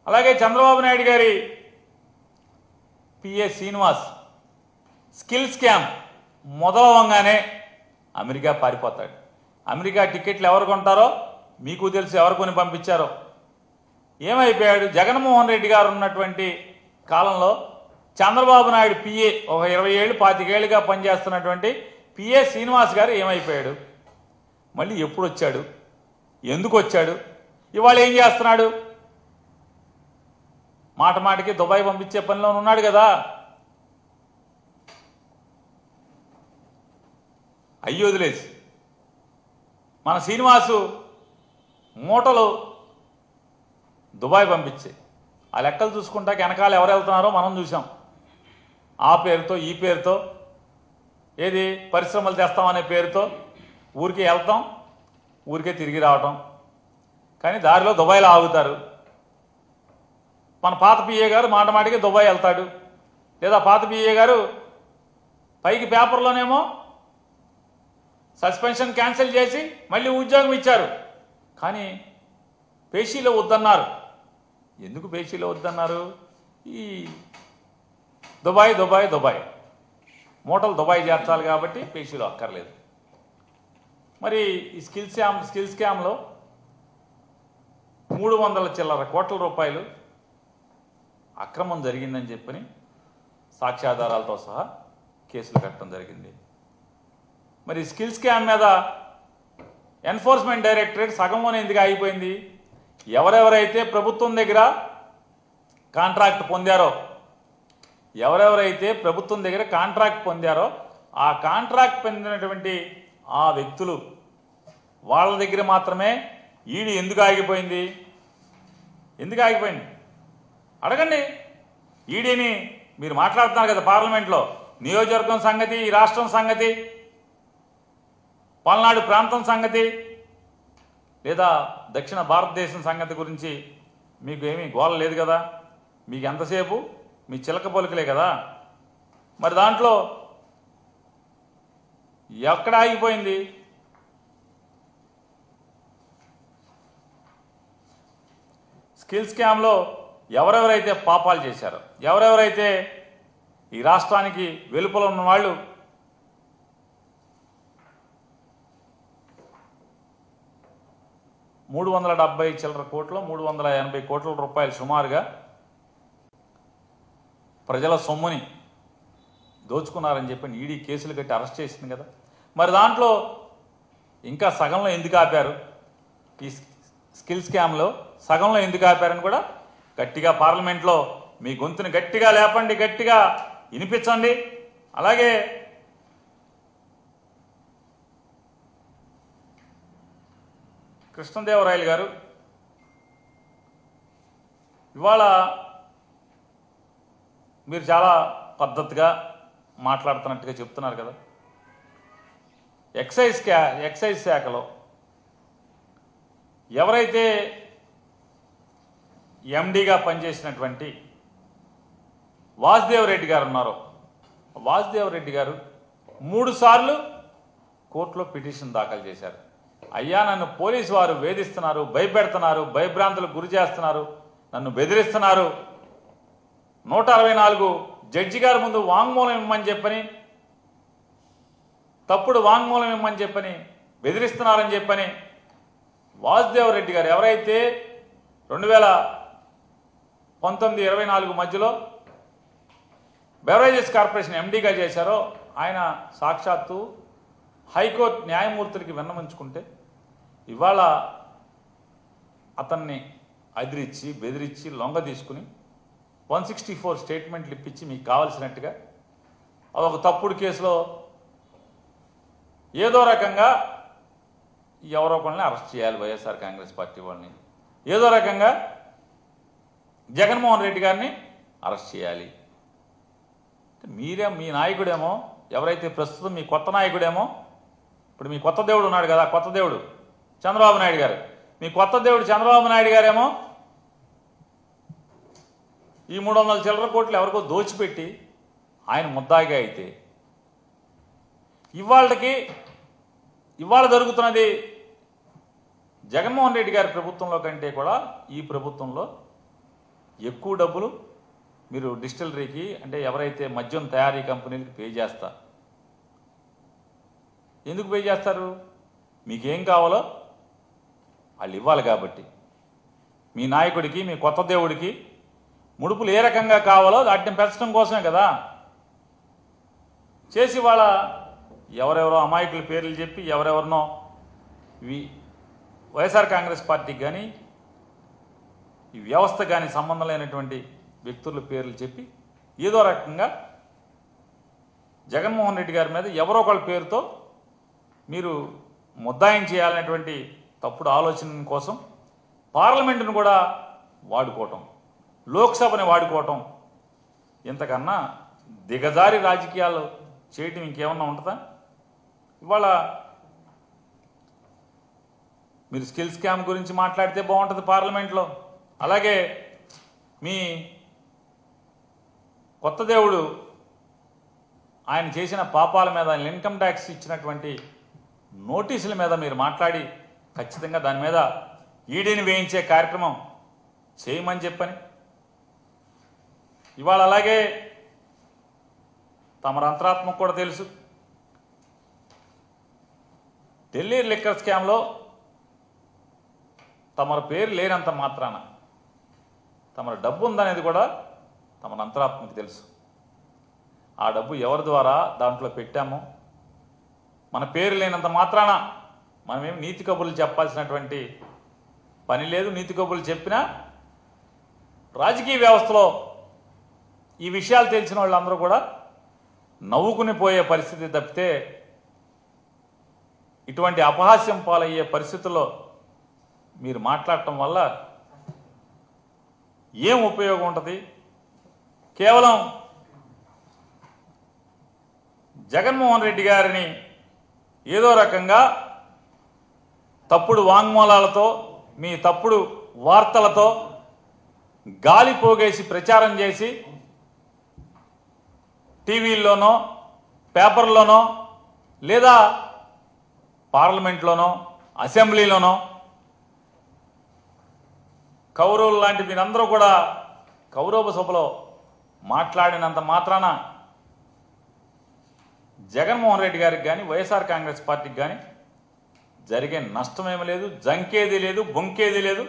అలాగే చంద్రబాబు నాయుడు గారి PA Srinivas skill scam మొదలవంగానే అమెరికా పారిపోతాడు. అమెరికా టికెట్లు ఎవరు కొంటారో మీకు తెలుసు, ఎవరు కొని పంపించారో. ఏమైపోయాడు? జగన్మోహన్ రెడ్డి గారు ఉన్నటువంటి కాలంలో చంద్రబాబు నాయుడు పిఏ ఒక 20 ఏళ్ళు 25 ఏళ్ళుగా పనిచేస్తున్నటువంటి పిఏ శ్రీనివాస్ గారు ఏమైపోయాడు? మళ్ళీ ఎప్పుడు వచ్చాడు? ఎందుకు వచ్చాడు? ఇవాళ ఏం చేస్తున్నాడు? మాట మాటికి దుబాయ్ పంపించే పనిలో ఉన్నాడు కదా. అయ్యి వదిలేసి మన శ్రీనివాసు మూటలు దుబాయ్ పంపించే ఆ లెక్కలు చూసుకుంటాక వెనకాల ఎవరు వెళ్తున్నారో మనం చూసాం. ఆ పేరుతో ఈ పేరుతో ఏది పరిశ్రమలు తెస్తామనే పేరుతో ఊరికే వెళ్తాం, ఊరికే తిరిగి రావటం. కానీ దారిలో దుబాయ్లో ఆగుతారు. మన పాత పిఏ గారు మాట మాటికి దుబాయ్ వెళ్తాడు, లేదా పాత పిఏ గారు పైకి పేపర్లోనేమో సస్పెన్షన్ క్యాన్సిల్ చేసి మళ్ళీ ఉద్యోగం ఇచ్చారు. కానీ పేషీలో వద్దన్నారు. ఎందుకు పేషీలో వద్దన్నారు? ఈ దుబాయ్ దుబాయ్ దుబాయ్ మూటలు దుబాయ్ చేర్చాలి కాబట్టి పేషీలో అక్కర్లేదు. మరి ఈ స్కిల్ స్కామ్లో 300 చిల్లర కోట్ల రూపాయలు అక్రమం జరిగిందని చెప్పని సాక్ష్యాధారాలతో సహా కేసులు కట్టడం జరిగింది. మరి స్కిల్ స్కామ్ మీద ఎన్ఫోర్స్మెంట్ డైరెక్టరేట్ సగంలోనే ఎందుకు ఆగిపోయింది? ఎవరెవరైతే ప్రభుత్వం దగ్గర కాంట్రాక్ట్ పొందారో ఆ కాంట్రాక్ట్ పొందినటువంటి ఆ వ్యక్తులు వాళ్ళ దగ్గర మాత్రమే ఈడీ ఎందుకు ఆగిపోయింది? అడగండి ఈడీని. మీరు మాట్లాడుతున్నారు కదా పార్లమెంట్లో, నియోజకవర్గం సంగతి, ఈ రాష్ట్రం సంగతి, పల్నాడు ప్రాంతం సంగతి, లేదా దక్షిణ భారతదేశం సంగతి గురించి మీకు ఏమీ గోల లేదు కదా. మీకు ఎంతసేపు మీ చిలక పలుకులే కదా. మరి దాంట్లో ఎక్కడ ఆగిపోయింది? స్కిల్ స్కామ్లో ఎవరెవరైతే పాపాలు చేశారో, ఎవరెవరైతే ఈ రాష్ట్రానికి వెలుపల ఉన్న వాళ్ళు $380 కోట్ల రూపాయలు సుమారుగా ప్రజల సొమ్ముని దోచుకున్నారని చెప్పి ఈడీ కేసులు కట్టి అరెస్ట్ చేసింది కదా. మరి దాంట్లో ఇంకా సగంలో ఎందుకు ఆపారు? ఈ స్కిల్ స్కామ్లో సగంలో ఎందుకు ఆపారని కూడా గట్టిగా పార్లమెంట్లో మీ గొంతుని గట్టిగా లేపండి, గట్టిగా వినిపించండి. అలాగే కృష్ణదేవరాయలు గారు ఇవాళ మీరు చాలా పద్ధతిగా మాట్లాడుతున్నట్టుగా చెప్తున్నారు కదా. ఎక్సైజ్ శాఖలో ఎవరైతే ఎండీగా పనిచేసినటువంటి వాసుదేవ్ రెడ్డి గారు ఉన్నారో, వాసుదేవ్ రెడ్డి గారు 3 సార్లు కోర్టులో పిటిషన్ దాఖలు చేశారు. అయ్యా, నన్ను పోలీసు వారు వేధిస్తున్నారు, భయపెడుతున్నారు, భయభ్రాంతులకు గురి చేస్తున్నారు, నన్ను బెదిరిస్తున్నారు, 164 జడ్జి గారి ముందు వాంగ్మూలం ఇమ్మని చెప్పని, తప్పుడు వాంగ్మూలం ఇమ్మని చెప్పని బెదిరిస్తున్నారని చెప్పని వాసుదేవ్ రెడ్డి గారు ఎవరైతే 2019-24 మధ్యలో బెవరేజెస్ కార్పొరేషన్ ఎండీగా చేశారో ఆయన సాక్షాత్తు హైకోర్టు న్యాయమూర్తులకి విన్నవించుకుంటే ఇవాళ అతన్ని అదిరించి బెదిరించి లొంగ తీసుకుని 164 స్టేట్మెంట్లు ఇప్పించి మీకు కావాల్సినట్టుగా అదొక తప్పుడు కేసులో ఏదో రకంగా ఎవరో ఒకరిని అరెస్ట్ చేయాలి. వైఎస్ఆర్ కాంగ్రెస్ పార్టీ వాళ్ళని ఏదో రకంగా జగన్మోహన్ రెడ్డి గారిని అరెస్ట్ చేయాలి. మీ నాయకుడేమో, ఎవరైతే ప్రస్తుతం మీ కొత్త నాయకుడేమో, ఇప్పుడు మీ కొత్త దేవుడు ఉన్నాడు కదా, కొత్త దేవుడు చంద్రబాబు నాయుడు గారు, మీ కొత్త దేవుడు చంద్రబాబు నాయుడు గారేమో ఈ 300 చిల్లర కోట్లు ఎవరికో దోచిపెట్టి ఆయన ముద్దాయిగా అయితే ఇవాళ జరుగుతున్నది జగన్మోహన్ రెడ్డి గారి ప్రభుత్వంలో కంటే కూడా ఈ ప్రభుత్వంలో ఎక్కువ డబ్బులు మీరు డిస్టిలరీకి అంటే ఎవరైతే మద్యం తయారీ కంపెనీలకు పే చేస్తారు. ఎందుకు పే చేస్తారు? మీకేం కావాలో వాళ్ళు ఇవ్వాలి కాబట్టి. మీ నాయకుడికి, మీ కొత్త దేవుడికి ముడుపులు ఏ రకంగా కావాలో వాటిని పెంచడం కోసమే కదా చేసి వాళ్ళ ఎవరెవరో అమాయకుల పేర్లు చెప్పి ఎవరెవరినో వైఎస్ఆర్ కాంగ్రెస్ పార్టీకి కానీ ఈ వ్యవస్థ కానీ సంబంధం లేనటువంటి వ్యక్తుల పేర్లు చెప్పి ఏదో రకంగా జగన్మోహన్ రెడ్డి గారి మీద ఎవరో ఒకళ్ళ పేరుతో మీరు ముద్దాయం చేయాలనేటువంటి తప్పుడు ఆలోచన కోసం పార్లమెంటును కూడా వాడుకోవటం, లోక్సభని వాడుకోవటం, ఇంతకన్నా దిగజారి రాజకీయాలు చేయటం ఇంకేమన్నా ఉంటుందా? ఇవాళ మీరు స్కిల్ స్కామ్ గురించి మాట్లాడితే బాగుంటుంది పార్లమెంట్లో. అలాగే మీ కొత్త దేవుడు ఆయన చేసిన పాపాల మీద, ఆయన ఇన్కమ్ ట్యాక్స్ ఇచ్చినటువంటి నోటీసుల మీద మీరు మాట్లాడి ఖచ్చితంగా దాని మీద ఈడీని వేయించే కార్యక్రమం చేయమని చెప్పని ఇవాళ అలాగే తమరు అంతరాత్మకు కూడా తెలుసు. ఢిల్లీ లిక్కర్ స్కామ్లో తమర పేరు లేనంత మాత్రాన తమర డబ్బు ఉందనేది కూడా తమర అంతరాత్మకు తెలుసు. ఆ డబ్బు ఎవరి ద్వారా దాంట్లో పెట్టామో మన పేరు లేనంత మాత్రాన మనమేం నీతి కబుర్లు చెప్పాల్సినటువంటి పని లేదు. నీతి కబుర్లు చెప్పినా రాజకీయ వ్యవస్థలో ఈ విషయాలు తెలిసిన వాళ్ళందరూ కూడా నవ్వుకుని పోయే పరిస్థితి తప్పితే ఇటువంటి అపహాస్యం పాలయ్యే పరిస్థితుల్లో మీరు మాట్లాడటం వల్ల ఏం ఉపయోగం ఉంటుంది? కేవలం జగన్మోహన్ రెడ్డి గారిని ఏదో రకంగా తప్పుడు వాంగ్మూలాలతో, మీ తప్పుడు వార్తలతో గాలి పోగేసి ప్రచారం చేసి టీవీల్లోనో, పేపర్లోనో, లేదా పార్లమెంట్లోనో, అసెంబ్లీలోనో కౌరవులు లాంటి మీరందరూ కూడా కౌరవ సభలో మాట్లాడినంత మాత్రాన జగన్మోహన్ రెడ్డి గారికి కానీ వైఎస్ఆర్ కాంగ్రెస్ పార్టీకి కానీ జరిగే నష్టమేమీ లేదు, జంకేది లేదు, బొంకేది లేదు.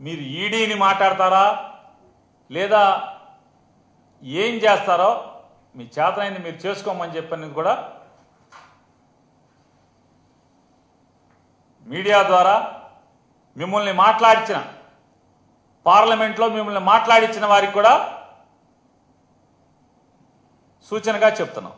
మీరు ఈడీని మాట్లాడతారా లేదా ఏం చేస్తారో మీ చేతనైంది మీరు చేసుకోమని చెప్పని కూడా మీడియా ద్వారా మిమ్మల్ని మాట్లాడించిన, పార్లమెంట్లో మిమ్మల్ని మాట్లాడించిన వారికి కూడా సూచనగా చెప్తున్నాం.